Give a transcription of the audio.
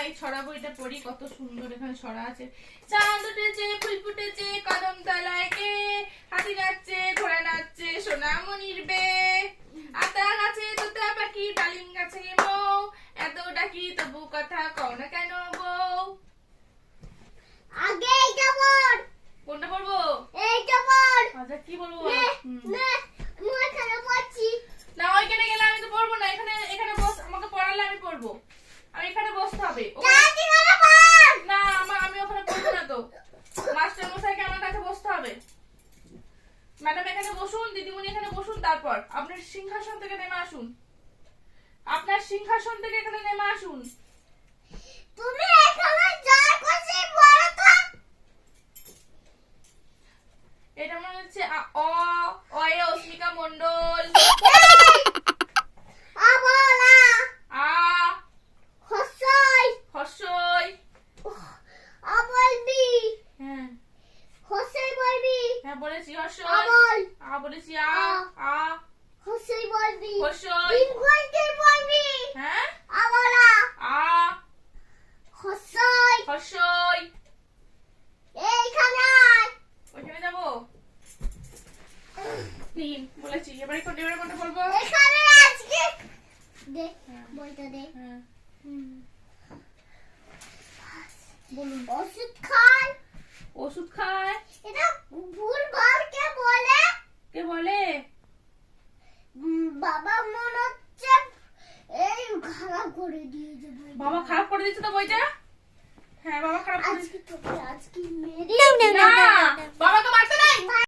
এই ছড়া বইটা পড়ি, কত সুন্দর এখানে ছড়া আছে। চাঁদ উঠেছে, ফুল ফুটেছে, কদম তলায় কে, হাতি নাচছে, ঘোড়া নাচছে, সোনামণির বে, আতা গাছে তোতা পাখি, ডালিম গাছে মৌ, এত ডাকি তবু কথা কও না কেন বউ। আগে এইটা পড়। কোনটা পড়বো? এইটা পড়। আচ্ছা কি বলবো? না আমি এখানে পড়ছি। না ওইখানে গেলে আমি তো পড়বো না, এখানে এখানে বস, আমাকে পড়ালে আমি পড়বো। আমি এখানে বসতে হবে। না আমি ওখানে পড়বো না তো, মাস্টার মশাইকে আমার কাছে বসতে হবে। ম্যাডাম এখানে বসুন, দিদিমণি এখানে বসুন, তারপর আপনার সিংহাসন থেকে নেমে আসুন। আপনার সিংহাসন থেকে এখানে নেমে আসুন। তুমি এখানে যা করছিস বলো তো। এটা মনে হচ্ছে অয়ে অস্মিকা মণ্ডল। আবলা আ হসই হর্ষই। আবলবি হ্যাঁ হসই বলবি। হ্যাঁ বলেছি হর্ষই। আবল আ বলেছি আ আ হসই বলবি। হর্ষই। ইংরেজি বলবি। হ্যাঁ আবলা আ হসই হর্ষই। এইখানে ওইখানে যাবো। তিন বলেছি, এবারে কোনটা বলবো? এখানে আজকে দে বইটা দে। হ্যাঁ বলুন। ওষুধ খাই। ওষুধ খায়। এটা ভুল ভাল কে বলে? কে বলে? বাবা মনে হচ্ছে এই খারাপ করে দিয়েছে বইটা। বাবা খারাপ করে দিয়েছে তো বইটা। হ্যাঁ বাবা খারাপ করে দিয়েছে। আজকে মেরে না